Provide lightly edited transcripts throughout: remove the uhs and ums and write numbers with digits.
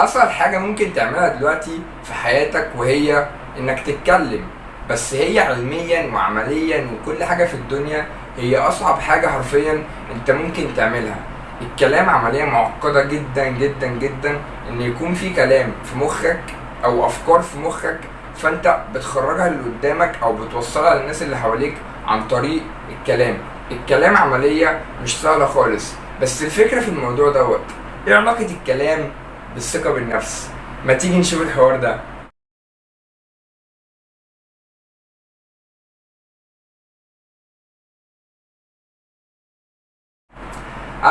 اسهل حاجة ممكن تعملها دلوقتي في حياتك وهي انك تتكلم. بس هي علميا وعمليا وكل حاجة في الدنيا هي اصعب حاجة حرفيا انت ممكن تعملها. الكلام عملية معقدة جدا جدا جدا، ان يكون في كلام في مخك او افكار في مخك فانت بتخرجها اللي قدامك او بتوصلها للناس اللي حواليك عن طريق الكلام. الكلام عملية مش سهلة خالص، بس الفكرة في الموضوع دوت ايه علاقة الكلام بالثقة بالنفس؟ ما تيجي نشوف الحوار ده.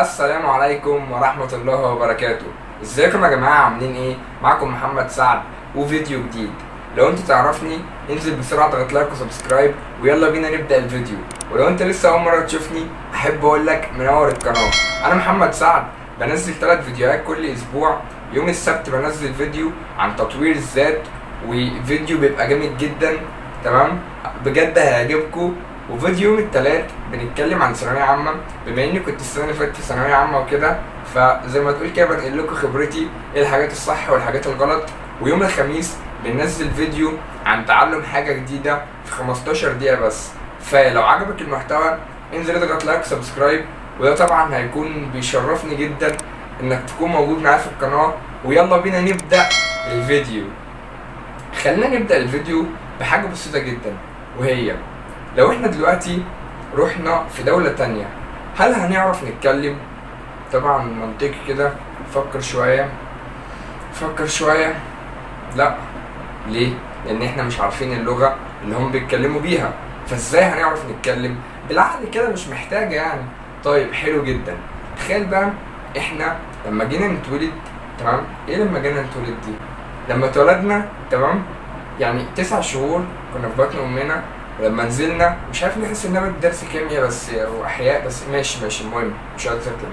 السلام عليكم ورحمة الله وبركاته. ازيكم يا جماعة، عاملين ايه؟ معكم محمد سعد وفيديو جديد. لو انت تعرفني انزل بسرعة اضغط لايك وسبسكرايب ويلا بينا نبدأ الفيديو. ولو انت لسه اول مرة تشوفني احب اقول لك منور القناة. انا محمد سعد، بنزل 3 فيديوهات كل اسبوع. يوم السبت بنزل فيديو عن تطوير الذات، وفيديو بيبقى جامد جدا، تمام؟ بجد هيعجبكم. وفيديو يوم التلات بنتكلم عن ثانوية عامة، بما اني كنت السنة اللي فاتت في ثانوية عامة وكده، فزي ما تقول كده بنقل لكم خبرتي ايه الحاجات الصح والحاجات الغلط. ويوم الخميس بننزل فيديو عن تعلم حاجة جديدة في 15 دقيقة بس. فلو عجبك المحتوى انزل اضغط لايك سبسكرايب، وده طبعا هيكون بيشرفني جدا انك تكون موجود معايا في القناة. ويلا بينا نبدأ الفيديو. خلينا نبدأ الفيديو بحاجة بسيطة جدا، وهي لو احنا دلوقتي رحنا في دولة تانية هل هنعرف نتكلم؟ طبعا منطقي كده، فكر شوية فكر شوية. لا. ليه؟ لان احنا مش عارفين اللغة اللي هم بيتكلموا بيها، فازاي هنعرف نتكلم؟ بالعقل كده مش محتاجة يعني. طيب حلو جدا. تخيل بقى احنا لما جينا نتولد، تمام؟ ايه لما جينا نتولد دي؟ لما اتولدنا، تمام؟ يعني 9 شهور كنا في بطن امنا، ولما نزلنا مش عارف نحس ان انا درس كيمياء بس او احياء، بس ماشي المهم مش اكتر كده.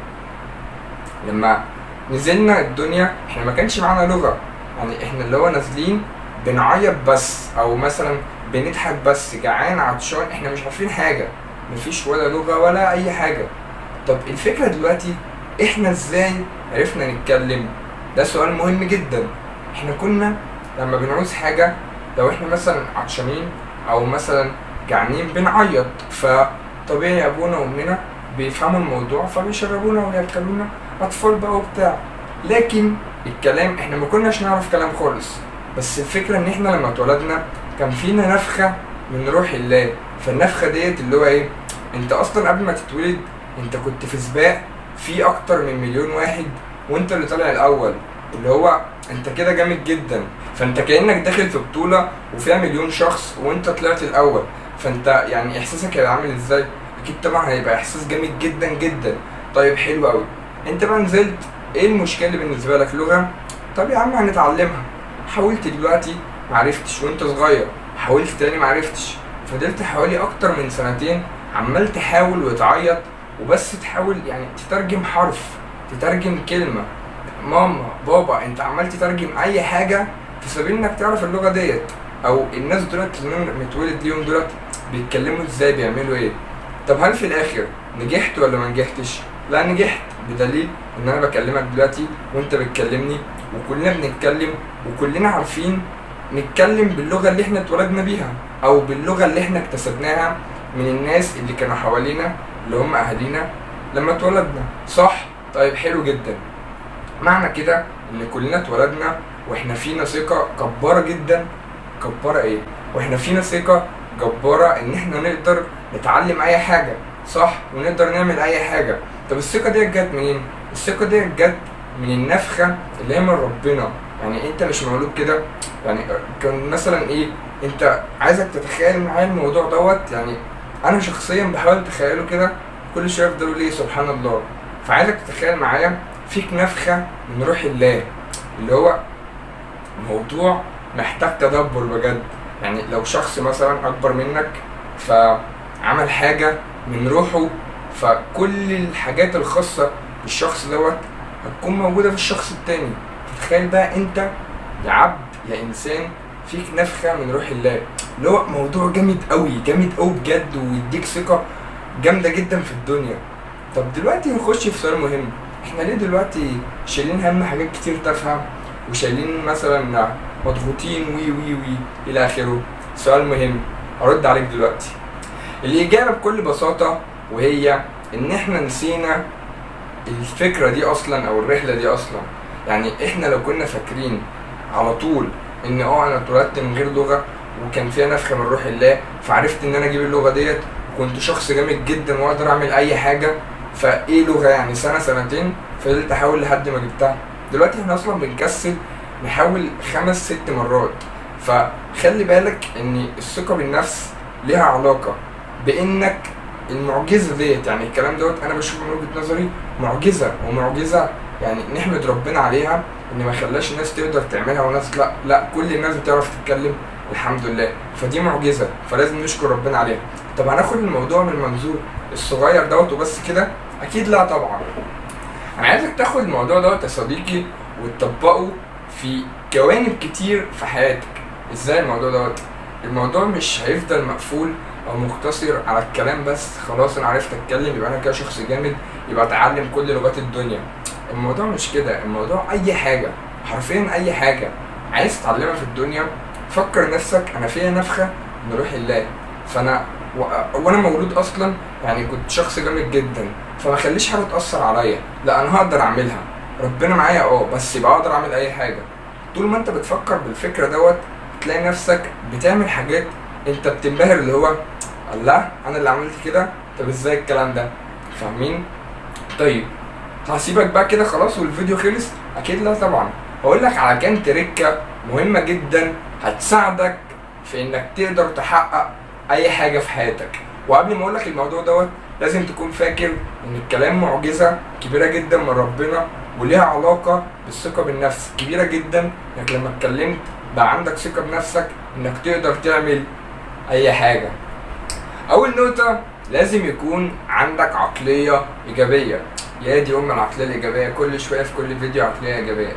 لما نزلنا الدنيا احنا ما كانش معانا لغه، يعني احنا اللي هو نازلين بنعيط بس، او مثلا بنضحك بس، جعان عطشان، احنا مش عارفين حاجه، مفيش ولا لغه ولا اي حاجه. طب الفكره دلوقتي احنا ازاي عرفنا نتكلم؟ ده سؤال مهم جدا. احنا كنا لما بنعوز حاجه، لو احنا مثلا عطشانين او مثلا جعانين بنعيط، فطبيعي ابونا وامنا بيفهموا الموضوع فبيشربونا وياكلونا، اطفال بقى وبتاع. لكن الكلام احنا ما كناش نعرف كلام خالص. بس الفكره ان احنا لما اتولدنا كان فينا نفخه من روح الله. فالنفخه ديت اللي هو ايه؟ انت اصلا قبل ما تتولد انت كنت في سباق في اكتر من مليون واحد، وانت اللي طالع الاول، اللي هو انت كده جامد جدا. فانت كانك داخل في بطوله وفيها مليون شخص وانت طلعت الاول، فانت يعني احساسك هيبقى عامل ازاي؟ اكيد طبعا هيبقى احساس جامد جدا جدا. طيب حلو قوي. انت بقى نزلت، ايه المشكله اللي بالنسبه لك؟ لغه؟ طب يا عم هنتعلمها. حاولت دلوقتي معرفتش، وانت صغير حاولت تاني معرفتش، فضلت حوالي اكتر من 2 سنين عمال تحاول وتعيط وبس تحاول يعني تترجم حرف، تترجم كلمه، ماما بابا، انت عمال تترجم اي حاجه في سبيل انك تعرف اللغه ديت، او الناس دولت اللي انا متولد ليهم دولت بيتكلموا ازاي، بيعملوا ايه. طب هل في الاخر نجحت ولا ما نجحتش؟ لا نجحت، بدليل ان انا بكلمك دلوقتي وانت بتكلمني، وكلنا بنتكلم وكلنا عارفين نتكلم باللغه اللي احنا اتولدنا بيها، او باللغه اللي احنا اكتسبناها من الناس اللي كانوا حوالينا اللي هم اهالينا لما اتولدنا، صح؟ طيب حلو جدا. معنى كده ان كلنا اتولدنا واحنا فينا ثقة جبارة جدا. جبارة ايه؟ واحنا فينا ثقة جبارة ان احنا نقدر نتعلم اي حاجة، صح؟ ونقدر نعمل اي حاجة. طب الثقة دي جت منين؟ الثقة دي جت من النفخة اللي هي من ربنا. يعني انت مش مولود كده، يعني كان مثلا ايه، انت عايزك تتخيل معايا الموضوع دوت، يعني انا شخصيا بحاول اتخيله كده، كل شوية افضل ليه سبحان الله. فعايزك تتخيل معايا فيك نفخة من روح الله، اللي هو موضوع محتاج تدبر بجد. يعني لو شخص مثلا أكبر منك فعمل حاجة من روحه، فكل الحاجات الخاصة بالشخص دوت هتكون موجودة في الشخص التاني. تتخيل بقى انت يا عبد يا إنسان فيك نفخة من روح الله، اللي هو موضوع جامد قوي جامد قوي بجد، ويديك ثقة جامدة جدا في الدنيا. طب دلوقتي نخش في سؤال مهم، احنا ليه دلوقتي شايلين هم حاجات كتير تافهه وشايلين مثلا مضغوطين وي وي وي الى اخره. سؤال مهم ارد عليك دلوقتي. الاجابه بكل بساطه وهي ان احنا نسينا الفكره دي اصلا او الرحله دي اصلا. يعني احنا لو كنا فاكرين على طول ان انا اتولدت من غير لغه وكان فيها نفخه من روح الله، فعرفت ان انا اجيب اللغه ديت وكنت شخص جامد جدا واقدر اعمل اي حاجه، فايه لغه يعني سنه سنتين فضلت احاول لحد ما جبتها. دلوقتي احنا اصلا بنكسل نحاول 5-6 مرات. فخلي بالك ان الثقه بالنفس ليها علاقه بانك المعجزه ديت، يعني الكلام دوت انا بشوفه من وجهه نظري معجزه، ومعجزه يعني نحمد ربنا عليها ان ما خلاش الناس تقدر تعملها وناس لا كل الناس بتعرف تتكلم الحمد لله. فدي معجزه فلازم نشكر ربنا عليها. طب هناخد الموضوع من المنظور الصغير دوت وبس كده؟ اكيد لا طبعا. انا عايزك تاخد الموضوع دوت يا صديقي وتطبقه في جوانب كتير في حياتك. ازاي الموضوع دوت؟ الموضوع مش هيفضل مقفول او مقتصر على الكلام بس، خلاص انا عرفت اتكلم يبقى انا كده شخص جامد يبقى اتعلم كل لغات الدنيا. الموضوع مش كده. الموضوع اي حاجه، حرفيا اي حاجه عايز تتعلمها في الدنيا فكر نفسك انا فيها نفخه من روح الله. فانا وانا مولود اصلا يعني كنت شخص جامد جدا، فما خليش حاجه تاثر عليا، لا انا هقدر اعملها، ربنا معايا بس يبقى اقدر اعمل اي حاجه. طول ما انت بتفكر بالفكره دوت تلاقي نفسك بتعمل حاجات انت بتنبهر، اللي هو الله انا اللي عملت كده، طب ازاي الكلام ده؟ فاهمين؟ طيب هسيبك بقى كده خلاص والفيديو خلص؟ اكيد لا طبعا. هقول لك على كام تريكه مهمه جدا هتساعدك في انك تقدر تحقق اي حاجه في حياتك. وقبل ما اقول لك الموضوع دوت لازم تكون فاكر ان الكلام معجزه كبيره جدا من ربنا وليها علاقه بالثقه بالنفس كبيره جدا، انك لما اتكلمت بقى عندك ثقه بنفسك انك تقدر تعمل اي حاجه. اول نقطه لازم يكون عندك عقليه ايجابيه. يا دي العقليه الايجابيه، كل شويه في كل فيديو عقليه ايجابيه.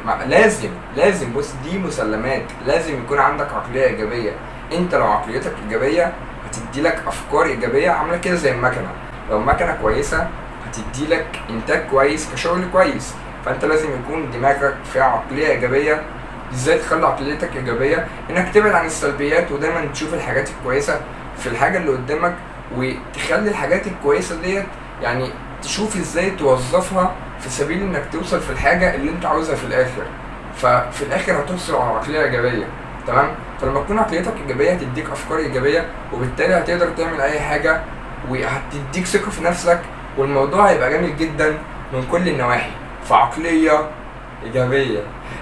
لازم بص دي مسلمات، لازم يكون عندك عقليه ايجابيه. انت لو عقليتك ايجابيه هتدي لك افكار ايجابيه عامله كده زي المكنه. لو المكنه كويسه هتدي لك انتاج كويس كشغل كويس. فانت لازم يكون دماغك فيها عقليه ايجابيه. ازاي تخلي عقليتك ايجابيه؟ انك تبعد عن السلبيات ودايما تشوف الحاجات الكويسه في الحاجه اللي قدامك، وتخلي الحاجات الكويسه ديت يعني تشوف ازاي توظفها في سبيل انك توصل في الحاجه اللي انت عاوزها في الاخر. ففي الاخر هتحصل على عقليه ايجابيه، تمام؟ فلما تكون عقليتك ايجابيه هتديك افكار ايجابيه، وبالتالي هتقدر تعمل اي حاجه وهتديك ثقه في نفسك، والموضوع هيبقى جميل جدا من كل النواحي. فعقليه ايجابيه.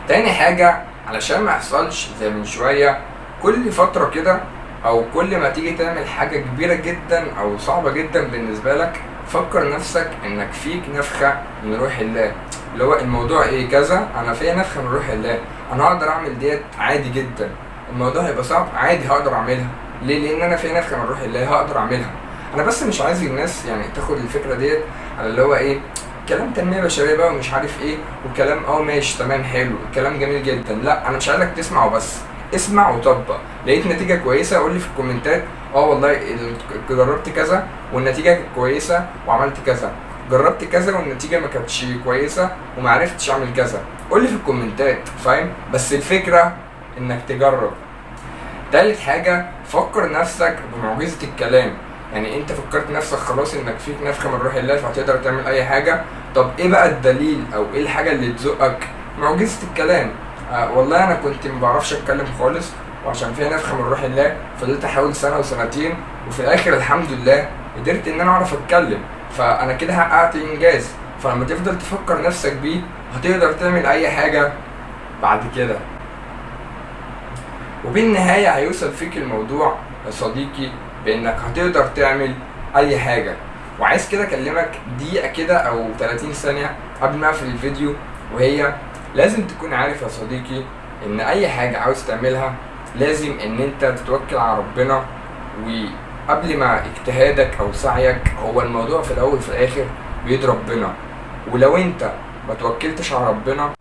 تاني حاجه علشان ما يحصلش زي من شويه كل فتره كده او كل ما تيجي تعمل حاجه كبيره جدا او صعبه جدا بالنسبه لك فكر نفسك انك فيك نفخه من روح الله. اللي هو الموضوع ايه؟ كذا، انا فيا نفخه من روح الله، انا هقدر اعمل ديت عادي جدا. الموضوع هيبقى صعب عادي هقدر اعملها. ليه؟ لان انا فيا نفخه من روح الله هقدر اعملها. انا بس مش عايز الناس يعني تاخد الفكره ديت على اللي هو ايه كلام تنميه بشريه بقى ومش عارف ايه وكلام ماشي تمام حلو الكلام جميل جدا. لا انا مش عايزك تسمع وبس، اسمع وطبق. لقيت نتيجه كويسه قول لي في الكومنتات والله جربت كذا والنتيجه كانت كويسه وعملت كذا، جربت كذا والنتيجه ما كانتش كويسه وما عرفتش اعمل كذا، قول لي في الكومنتات. فاهم؟ بس الفكره انك تجرب. تالت حاجه فكر نفسك بمعجزه الكلام. يعني انت فكرت نفسك خلاص انك فيك نفخه من روح الله فهتقدر تعمل اي حاجه. طب ايه بقى الدليل او ايه الحاجه اللي تزقك؟ معجزه الكلام. والله انا كنت ما بعرفش اتكلم خالص وعشان فيها نفخه من روح الله فضلت احاول سنه وسنتين وفي الاخر الحمد لله قدرت ان انا اعرف اتكلم. فانا كده حققت انجاز. فلما تفضل تفكر نفسك بيه هتقدر تعمل اي حاجه بعد كده. وبالنهايه هيوصل فيك الموضوع يا صديقي بانك هتقدر تعمل اي حاجه. وعايز كده اكلمك دقيقه كده او 30 ثانيه قبل ما اقفل الفيديو، وهي لازم تكون عارف يا صديقي ان اي حاجه عاوز تعملها لازم ان انت تتوكل على ربنا. وقبل ما اجتهادك او سعيك هو الموضوع في الاول في الاخر بيد ربنا. ولو انت ما توكلتش على ربنا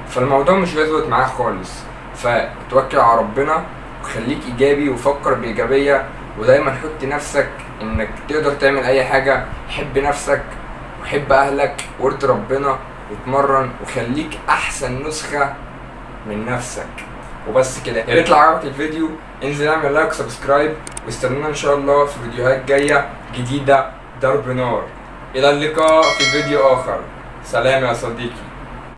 فالموضوع مش هيظبط معاك خالص. فتوكل على ربنا وخليك ايجابي وفكر بايجابيه، ودايما حط نفسك انك تقدر تعمل اي حاجه. حب نفسك وحب اهلك وارضي ربنا واتمرن وخليك احسن نسخه من نفسك. وبس كده. يا ريت لو عجبك الفيديو انزل اعمل لايك وسبسكرايب، واستنونا ان شاء الله في فيديوهات جايه جديده ضرب نار. الى اللقاء في فيديو اخر. سلام يا صديقي.